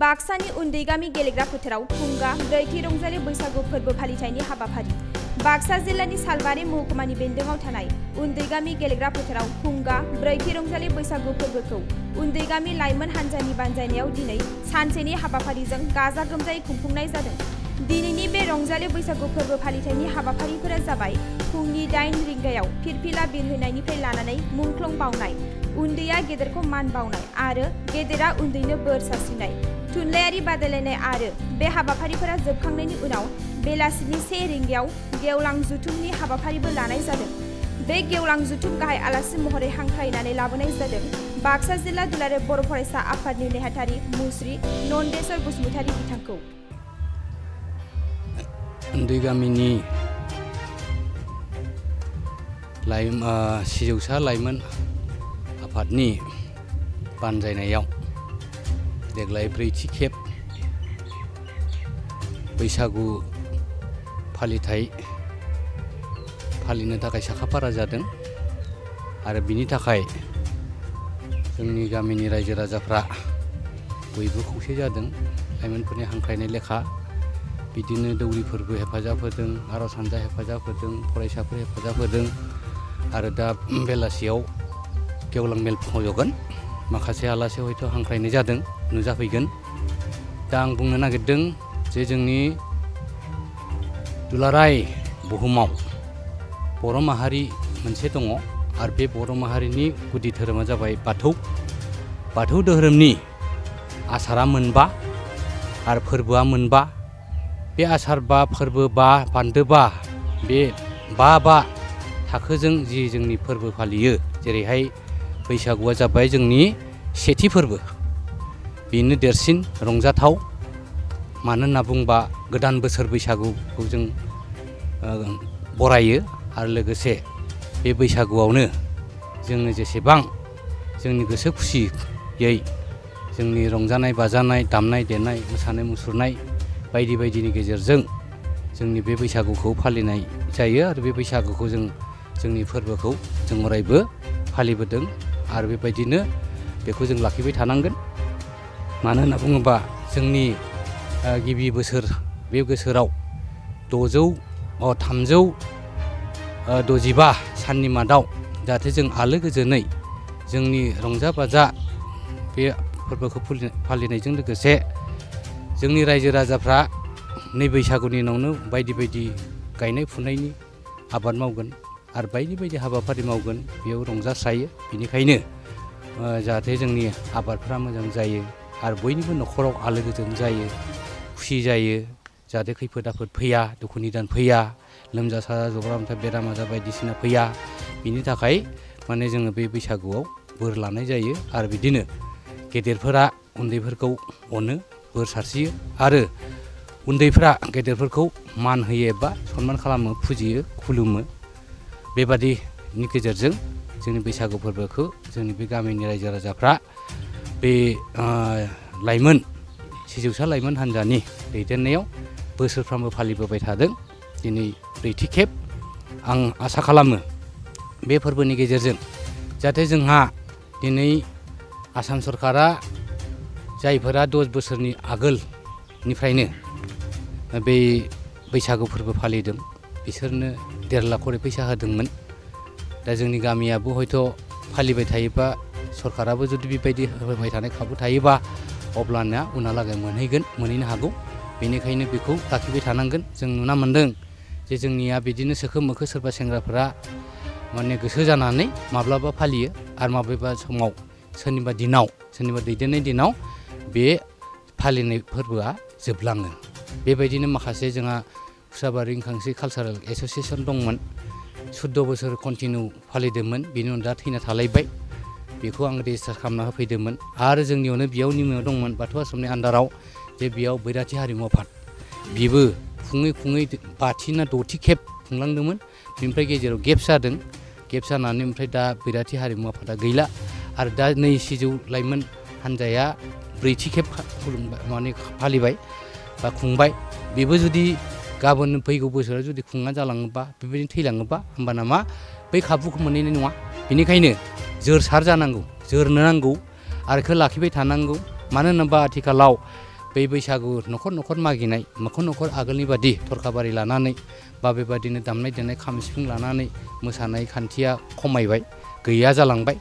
बाक्सानि उन्दै गामि गेलेग्रा फोथाराव खुंगा ब्रैथि रंजालि बैसागु फोरबो फालिथायनि हाबाफारि। बाक्सा जिल्लानि सालबारि महकुमानि बेन्दोङाव थानाय उन्दै गामि गेलेग्रा फोथाराव खुंगा ब्रैथि रंजालि बैसागु फोरबोखौ उन्दै गामि लाइमोन हान्जानि बानजायनायाव दिनै सानसेनि हाबाफारिजों गाजा गोमजायै खुंफुंनाय जादों। दिनैनि बे रंजालि बैसागु फोरबो फालिथायनि हाबाफारिफोरा जाबाय फुंनि 8 रिंगायाव फिरफिला बिरहोनायनिफ्राय लानानै मुंख्लं बावनाय, उन्दैया गेदेरखौ मान बावनाय आरो गेदेरा उन्दैनो बोर सारस्रिनाय, थुनलाइयारि बादायलायनाय आरो बे हाबाफारिफोरा जोबखांनायनि उनाव बेलासिनि 1 रिंगायाव गेवलां जुथुमनि हाबाफारिबो लानाय जादों। बे गेवलां जुथुम गाहाय आलासि महरै हांख्रायनानै लाबोनाय जादों बाक्सा जिल्ला दुलाराय बर' फरायसा आफादनि नेहाथारि मुस्रि नन्देस्वर बसुमतारी बिथांखौ। उन्दै गामिनि सिजौसा लाइमोन आफादनि बानजायनायाव देग्लाय ब्रैथि खेब बैसागु फालिथाय फालिनो थाखाय साखाफारा जादों आरो बिनि थाखाय जोंनि गामिनि रायजो राजाफ्रा बयबो खौसे जादों। लाइमोनफोरनि हांख्रायनाय लेखा बिदिनो दौरिफोरबो हेफाजाब होदों, आरज हानजा हेफाजाब होदों, फरायसाफोर हेफाजाब होदों आरो दा बेलासियाव गेवलां मेल फज'गोन। माखासे आलासि हयथ' हांख्रायनाय जादों, नुजाफैगोन। दा आं बुंनो नागिरदों जे जोंनि दुलाराय बुहुमाव बर' माहारि मोनसे दङ आरो बे बर' माहारिनि गुदि धोरोमा जाबाय बाथौ। बाथौ धोरोमनि आसारा मोनबा आरो फोरबोआ मोनबा। बे आसार बा फोरबो बा बान्दो बा बे बा थाखोजों जि जोंनि फोरबो फालियो, जेरैहाय बैसागुआ जाबाय जोंनि सेथि फोरबो। बेनो देरसिन रंजाथाव। मानो होनना बुंबा गोदान बोसोर बैसागुखौ जों बरायो आरो लोगोसे बे बैसागुआवनो जोङो जेसेबां जोंनि गोसो खुसियै जोंनि रंजानाय बाजानाय, दामनाय देनाय, मोसानाय मुसुरनाय बायदि बायदिनि गेजेरजों जोंनि बे बैसागुखौ फालिनाय जायो आरो बे बैसागुखौ जोंनि फोरबोखौ जों अरायबो फालिबोदों आरो बेबायदिनो बेखौ जों लाखिबाय थानांगोन। मानो होनना बुङोबा जोंनि गिबि बोसोर बे बोसोराव 365 साननि मादाव जाहाथे जों आलो गोजोनै जोंनि रंजा बाजा बे फोरबोखौ फालिनायजों लोगोसे जोंनि रायजो राजाफ्रा नै बैसागुनि उनावनो बायदि बायदि गायनाय फुनायनि आबाद मावगोन आरो बायदि बायदि हाबाफारि मावगोन, बेयाव रंजास्रायो। बेनिखायनो जाहाथे जोंनि आबादफ्रा मोजां जायो आरो बयनिबो न'खराव आलो गोजोन जायो, खुसि जायो, जाहाथे खैफोद आफोद फैया, दुखु निदान फैया, लोमजा साजा जब्रा अन्थाइ बेराम आजार बायदिसिना फैया। बिनि थाखाय माने जोङो बे बैसागुआव बोर लानाय जायो आरो बिदिनो गेदेरफोरा उन्दैफोरखौ अनो, बोर सारस्रियो आरो उन्दैफ्रा गेदेरफोरखौ मान होयो एबा सनमान खालामो, फुजियो, खुलुमो। बेबादिनि गेजेरजों जोंनि बैसागु फोरबोखौ जोंनि बे गामिनि रायजो राजाफ्रा बे सिजौसा लाइमोन हान्जानि दैदेननायाव बोसोरफ्रामबो फालिबोबाय थादों। दिनै ब्रैथि खेब। आं आसा खालामो बे फोरबोनि गेजेरजों जाहाथे जोंहा दिनै आसाम सरकारा जायफोरा 10 बोसोरनि आगोलनिफ्रायनो बे बैसागु फोरबो फालिदों बिसोरनो 1.5 लाख करि फैसा होदोंमोन। दा जोंनि गामियाबो हयथ' फालिबाय थायोबा, सरकाराबो जुदि बेबायदि होबाय थानाय खाबु थायोबा अब्लाना उनहालागै मोनहैनो हागौ। बेनिखायनो बेखौ लाखिबाय थानांगोन। जों नुना मोन्दों जे जोंनिया बिदिनो सोखो मोखो सोरबा सेंग्राफोरा माने गोसो जानानै माब्लाबा फालियो आरो माब्लाबा समाव सोरनिबा दैदेननाय दिनाव बे फालिनाय फोरबोआ जोबलाङो। बेबायदिनो माखासे जोंहा खुसाबारि इंखांसि कालसारेल एस'सियेसन दंमोन, 14 बोसोर कन्टिनिउ फालिदोंमोन। बेनि उनाव दा थैना थालायबाय। बेखौ आं रेजिस्टार खालामना होफैदोंमोन आरो जोंनियावनो बेयाव निमायाव दंमोन बाथौ आश्रमनि आन्दाराव जे बेयाव बैराथि हारिमु आफाद, बेबो खुङै 5थि ना 6थि खेब खुंलांदोंमोन। बेनिफ्राय गेजेराव गेप जानानै ओमफ्राय दा बैराथि हारिमु आफादा गैला आरो दा नै सिजौ लाइमोन हान्जाया 4थि खेब फालिबाय बा खुंबाय। बेबो जुदि गाबोन फैगौ बोसोराव जुदि खुंना जालाङोबा, बेबायदिनो थैलाङोबा, होमबाना मा बै खाबुखौ मोनहैनाय नङा। बेनिखायनो जोरसार जानांगौ, जोरनो नांगौ आरो बेखौ लाखिबाय थानांगौ। मानो होनोबा आथिखालाव बै बैसागु न'खर न'खर मागिनाय न'खर न'खर आगोलनि बादि थरखाबारि लानानै बा बेबादिनो दामनाय देनाय खाम सिफुं लानानै मोसानाय खान्थिया खमायबाय गैया जालांबाय।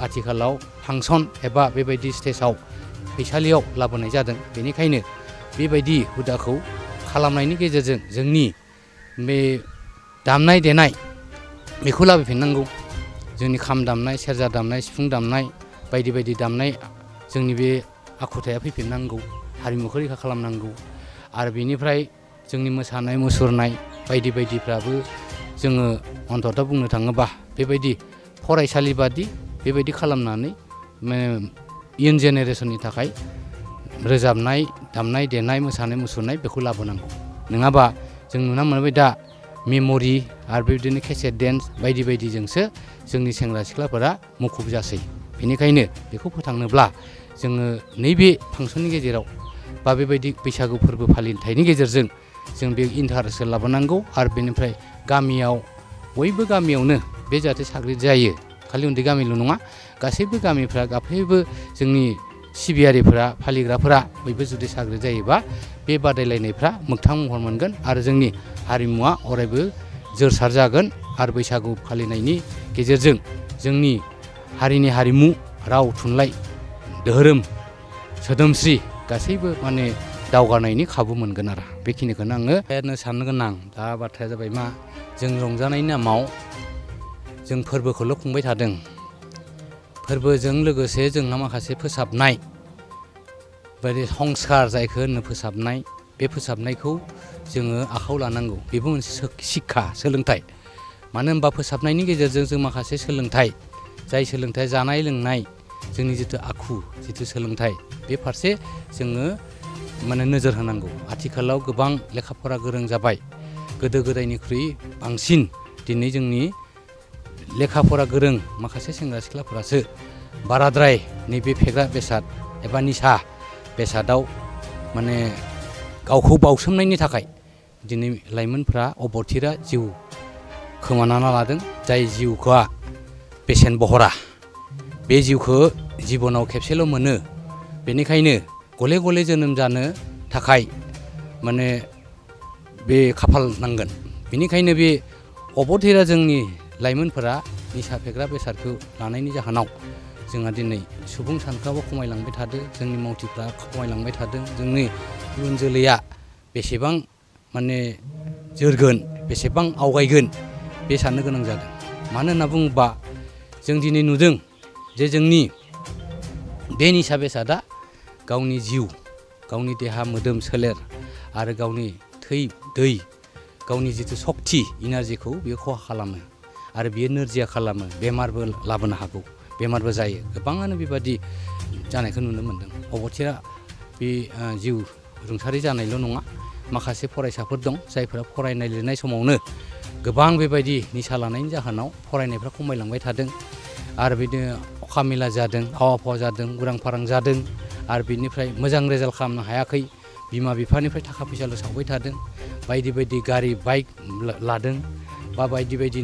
आथिखालाव फांसन एबा बेबायदि स्टेजाव फैसालियाव लाबोनाय जादों। बेनिखायनो बेबायदि हुदाखौ खालामनायनि गेजेरजों जोंनि बे दामनाय देनाय बेखौ लाबोफिननांगौ। जोंनि खाम दामनाय सेरजा दामनाय सिफुं दामनाय बायदि बायदि दामनाय जोंनि बे आखुथाया फैफिननांगौ। हारिमुखौ रैखा खालामनांगौ। आरो बेनिफ्राय जोंनि मोसानाय मुसुरनाय बायदि बायदिफ्राबो जोङो अन्ततः बुंनो थाङोबा बेबायदि फरायसालि बादि बेबायदि खालामनानै इयुन जेनेरेसननि थाखाय रोजाबनाय दामनाय देनाय मोसानाय मुसुरनाय बेखौ लाबोनांगौ। नङाबा जों नुना मोनबाय दा मेम'रि आरो बेबायदिनो केसेट डेन्स बायदि बायदिजोंसो जोंनि सेंग्रा सिख्लाफोरा मुखुब जासै। बेनिखायनो बेखौ फोथांनोब्ला जोङो नैबे फांसननि गेजेराव बा बेबायदि बैसागु फोरबो फालिथायनि गेजेरजों जों बे इन्टारेस्ट लाबोनांगौ। आरो बेनिफ्राय गामियाव बयबो गामियावनो बे जाहाथे साग्रिद जायो। खालि उन्दै गामिल' नङा, गासैबो गामिफ्रा गासैबो जोंनि सिबियारिफोरा फालिग्राफोरा बयबो जुदि साग्रिद जायोबा बे बादायलायनायफ्रा मोगथां महर मोनगोन आरो जोंनि हारिमुवा अरायबो जोरसार जागोन। आरो बैसागु फालिनायनि गेजेरजों जोंनि हारिनि हारिमु राव थुनलाइ धोरोम सोदोमस्रि गासैबो माने दावगानायनि खाबु मोनगोन। आरो बेखिनिखौनो आङो होननो साननो गोनां। दा बाथ्राया जाबाय मा, जों रंजानायनि नामाव जों फोरबोखौल' खुंबाय थादों। फोरबोजों लोगोसे जोंहा माखासे फोसाबनाय बायदि संस्कार जायखौ होनो फोसाबनाय, बे फोसाबनायखौ जोङो आखायाव लानांगौ। बेबो मोनसे शिक्षा सोलोंथाइ। मानो होनबा फोसाबनायनि गेजेरजों जों माखासे सोलोंथाइ, जाय सोलोंथाइ जानाय लोंनाय जोंनि जिथु आखु जिथु सोलोंथाइ बे फारसे जोङो माने नोजोर होनांगौ। आथिखालाव गोबां लेखा फरा गोरों जाबाय। गोदो गोदायनिख्रुइ बांसिन दिनै जोंनि लेखा फरा गोरों माखासे सेंग्रा सिख्लाफोरासो बाराद्राय नैबे फेग्रा बेसाद एबा निसा बेसादाव माने गावखौ बावसोमनायनि थाखाय दिनै लाइमोनफ्रा अबथिरा जिउ खोमाना लादों। जाय जिउखौ बेसेन बहरा, बे जिउखौ जिबनाव खेबसेल' मोनो। बेनिखायनो गले गले जोनोम जानो थाखाय माने बे खाफाल नांगोन। बेनिखायनो बे अबथिरा जोंनि लाइमोनफोरा निसा फेग्रा बेसादखौ लानायनि जाहोनाव जोंहा दिनै सुबुं सानखोआबो खमायलांबाय थादों। जोंनि मावथिफ्रा खमायलांबाय थादों। जोंनि इयुन जोलैया बेसेबां माने जोरगोन, बेसेबां आवगायगोन बे साननो गोनां जादों। मानो होनना बुङोबा जों दिनै नुदों जे जोंनि बे निसा बेसादा गावनि जिउ, गावनि देहा मोदोम सोलेर आरो गावनि थै दै, गावनि जिथु सक्ति इनार्जिखौ बियो खहा खालामो आरो बियो नोरजिया खालामो। बेमारबो लाबोनो हागौ, बेमारबो जायो। गोबाङानो बेबादि जानायखौ नुनो मोन्दों। अबथिरा बे जिउ रुंसारि जानायल' नङा, माखासे फरायसाफोर दं जायफोरा फरायनाय लिरनाय समावनो गोबां बेबायदि निसा लानायनि जाहोनाव फरायनायफ्रा खमायलांबाय थादों। आरो बिदिनो अखा मेला जादों, आवा फावा जादों, उरां फारां जादों। आरो बिनिफ्राय मोजां रेजाल्ट खालामनो हायाखै। बिमा बिफानिफ्राय थाखा फैसाल' सावबाय थादों। बायदि बायदि गारि बाइक लादों बा बायदि बायदि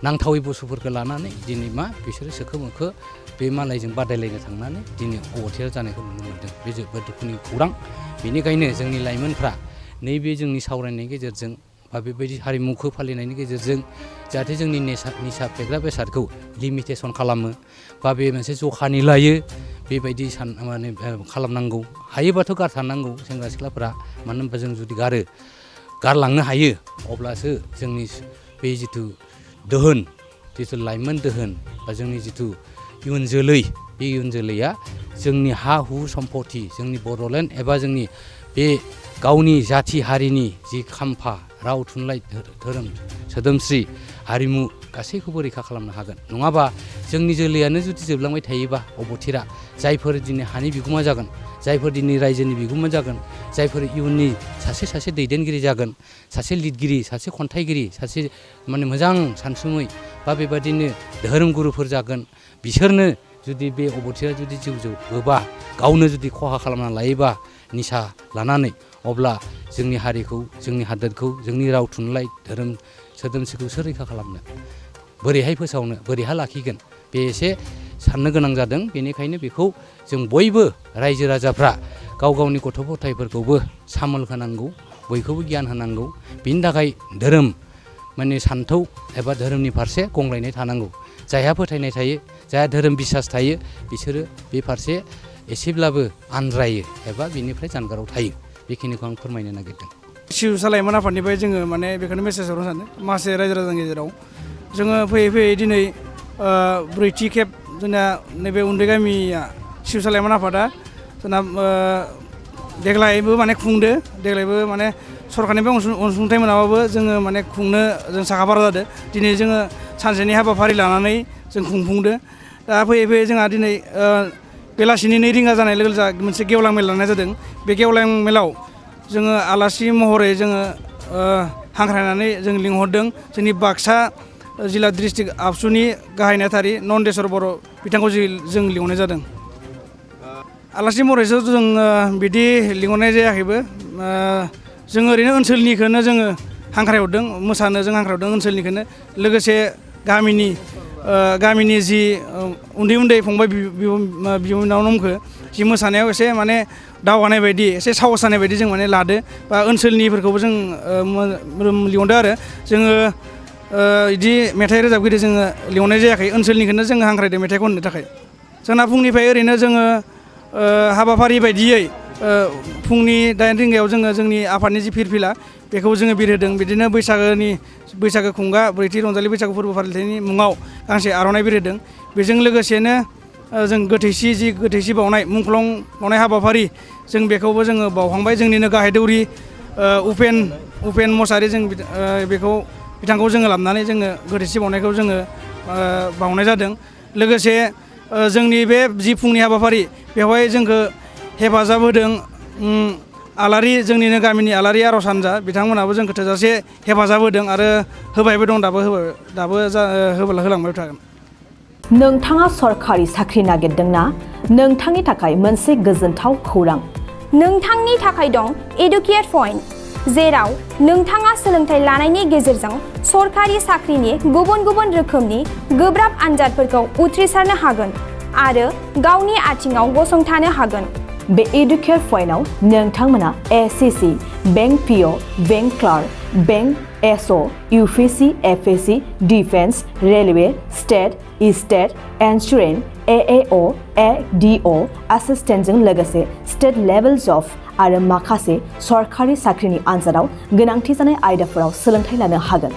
नांथावै बुस्थुफोरखौ लानानै दिनै मा बिसोरो सोखो मोखो बे मालायजों बादायलायनो थांनानै दिनै अबथिरा जानायखौ नुनो मोन्दों। बे जोबोद दुखुनि खौरां। बेनिखायनो जोंनि लाइमोनफ्रा नैबे जोंनि सावरायनायनि गेजेरजों बा बेबायदि हारिमुखौ फालिनायनि गेजेरजों जाहाथे जोंनि निसा फेग्रा बेसादखौ लिमिटेसन खालामो बा बे मोनसे जखानि लायो, बेबायदि माने खालामनांगौ। हायोबाथ' गारथारनांगौ सेंग्रा सिख्लाफोरा। मानो होनबा जों जुदि गारलांनो हायो अब्लासो जोंनि बे जिथु दोहोन, जिथु लाइमोन दोहोन बा जोंनि जिथु इयुन जोलै, बे इयुन जोलैया जोंनि हा हु सम्पति, जोंनि बड'लेण्ड एबा जोंनि बे गावनि जाथि हारिनि जि खाम्फा राव थुनलाइ धोरोम सोदोमस्रि हारिमु गासैखौबो रैखा खालामनो हागोन। नङाबा जोंनि जोलैयानो जुदि जोबलांबाय थायोबा अबथिरा, जायफोर दिनै हानि बिगोमा जागोन, जायफोर दिनै रायजोनि बिगोमा जागोन, जायफोर इयुननि सासे दैदेनगिरि जागोन, सासे लिरगिरि, सासे खन्थाइगिरि, सासे माने मोजां सानसुमै बा बेबादिनो धोरोम गुरुफोर जागोन, बिसोरनो जुदि बे अबथिरा जुदि जिउ जोबोबा, गावनो जुदि खहा खालामना लायोबा निसा लानानै, अब्ला जोंनि हारिखौ, जोंनि हादोरखौ, जोंनि राव थुनलाइ धोरोम सोदोमस्रिखौ सोर रैखा खालामनो, बोरैहाय फोसावनो, बोरैहाय लाखिगोन? बे एसे साननो गोनां जादों बेनिखायनो बेखौ जों बयबो रायजो राजाफ्रा गाव गावनि गथ' गथायफोरखौबो सामोल होनांगौ बयखौबो गियान होनांगौ बिनि थाखाय धोरोम माने सान्थौ एबा धोरोमनि फारसे गंग्लायनाय थानांगौ जायहा फोथायनाय थायो जायहा धोरोम बिसास थायो बिसोरो बे फारसे एसेब्लाबो आनज्रायो एबा बिनिफ्राय जानगाराव थायो बेखिनिखौ आं फोरमायनो नागिरदों सिउसा लाइमोन आफादनिफ्राय जोङो माने बेखौनो मेसेज हरनो सानो माखासे रायजो राजानि गेजेराव जोङो फैयै फैयै दिनै ब्रैथि खेब जोंना नैबे उन्दै गामिया सिउसा लाइमोन आफादा जोंना देग्लायबो माने खुंदो देग्लायबो माने सरकारनिफ्राय अनसुंथाइ मोनाबाबो जोङो माने खुंनो जों साखाफारा जादों दिनै जोङो सानसेनि हाबाफारि लानानै जों खुंफुंदो दा फैयै फैयै जोंहा दिनै बेलासिनि 2 रिंगा जानाय लोगो लोगो मोनसे गेवलां मेल लानाय जादों बे गेवलां मेलाव जोङो आलासि महरै जोङो हांख्रायनानै जों लिंहरदों जोंनि बाक्सा जिल्ला डिस्ट्रिक्ट आबसुनि गाहाय नेहाथारि नन्देस्वर बर' बिथांखौ जों लिंहरनाय जादों आलासि महरैसो जों बिदि लिंहरनाय जायाखैबो जों ओरैनो ओनसोलनिखौनो जोङो हांख्रायहरदों मोसानो जों हांख्रायहरदों ओनसोलनिखौनो लोगोसे गामिनि जि उन्दै उन्दै फंबाय बिनानावमोनखौ जि मोसानायाव एसे माने दावगानाय बायदि एसे साहस जानाय बायदि जों माने लादो बा ओनसोलनिफोरखौबो जों लिंहरदो आरो जोङो बिदि मेथाइ रोजाबगिरि जोङो लिंहरनाय जायाखै ओनसोलनिखौनो जोङो हांख्रायदों मेथाइ खननो थाखाय जोंना फुंनिफ्राय ओरैनो जोङो हाबाफारि बायदियै फुंनि 8 रिंगायाव जोङो जोंनि आफादनि जि फिरफिला बेखौ जोङो बिरहोदों बिदिनो बैसागो खुंगा ब्रैथि रंजालि बैसागु फोरबो फालिथायनि मुङाव गांसे आर'नाइ बिरहोदों बेजों लोगोसेनो जों गोथैसि बावनाय मुंख्लं बावनाय हाबाफारि जों बेखौबो जोङो बावखांबाय जोंनिनो गाहाय दौरि उपेन मसाहारि जों बेखौ बिथांखौ जोङो लाबोनानै जोङो गोथैसि बावनायखौ जोङो बावनाय जादों लोगोसे जोंनि बे जि फुंनि हाबाफारि बेवहाय जोंखौ हेफाजाब होदों आलारि जोंनिनो गामिनि आलारि आर'ज हान्जा बिथांमोनाबो जोंखौ थोजासे हेफाजाब होदों आरो होबायबो दं दाबो होलांबाय थागोन नोंथाङा सरखारि साख्रि नागिरदोंना नोंथांनि थाखाय मोनसे गोजोनथाव खौरां नोंथांनि थाखाय दं एडुकेट पइन्ट जेराव नोंथाङा सोलोंथाइ लानायनि गेजेरजों सरखारि साख्रिनि गुबुन गुबुन रोखोमनि गोब्राब आनजादफोरखौ उथ्रिसारनो हागोन आरो गावनि आथिङाव गसंथानो हागोन बे एडुकेट पइन्टआव नोंथांमोना एसएससि बेंक पिअ बेंक क्लार्क बेंक एसअ UPSC FSC defence railway state insurance एएअ एडिअ एसिस्टेन्टजों लोगोसे स्टेट लेभेल जब आरो माखासे सरखारि साख्रिनि आनजादाव गोनांथि जानाय आयदाफोराव सोलोंथाइ लानो हागोन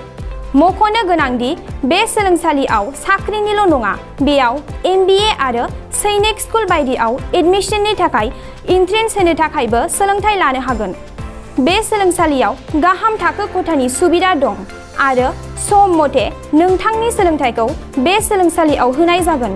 मख'नो गोनांदि बे सोलोंसालियाव साख्रिनिल' नङा बेयाव MBA आरो सैनिक स्कुल बायदियाव एडमिशननि थाखाय एन्ट्रेन्स होनो थाखायबो सोलोंथाइ लानो हागोन बे सोलोंसालियाव गाहाम थाखो खथानि सुबिदा दं आरो सम मथे नोंथांनि सोलोंथाइखौ बे सोलोंसालियाव होनाय जागोन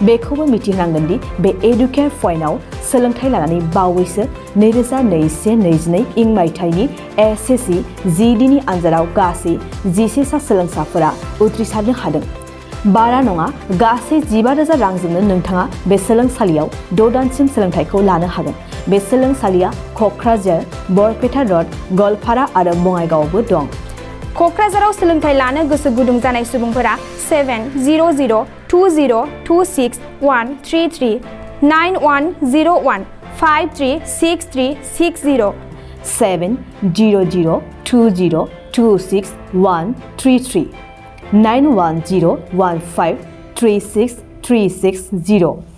बेखौबो मिथिनांगोन दि बे एडुकेट पइन्टआव सोलोंथाइ लानानै बावैसो 2021-22 इं मायथाइनि एसएससि जिडिनि आनजादाव गासै 11 सा सोलोंसाफोरा उथ्रिसारनो हादों बारा नङा गासै 15,000 रांजोंनो नोंथाङा बे सोलोंसालियाव 6 दानसिम सोलोंथाइखौ लानो हागोन बे सोलोंसालिया क'क्राझार बरपेटा रड गवालपारा आरो बङाइगावआवबो दं क'क्राझाराव सोलोंथाइ लानो गोसो गुदुं जानाय सुबुंफोरा 70020261133 9101 536360 70020261133 9101536360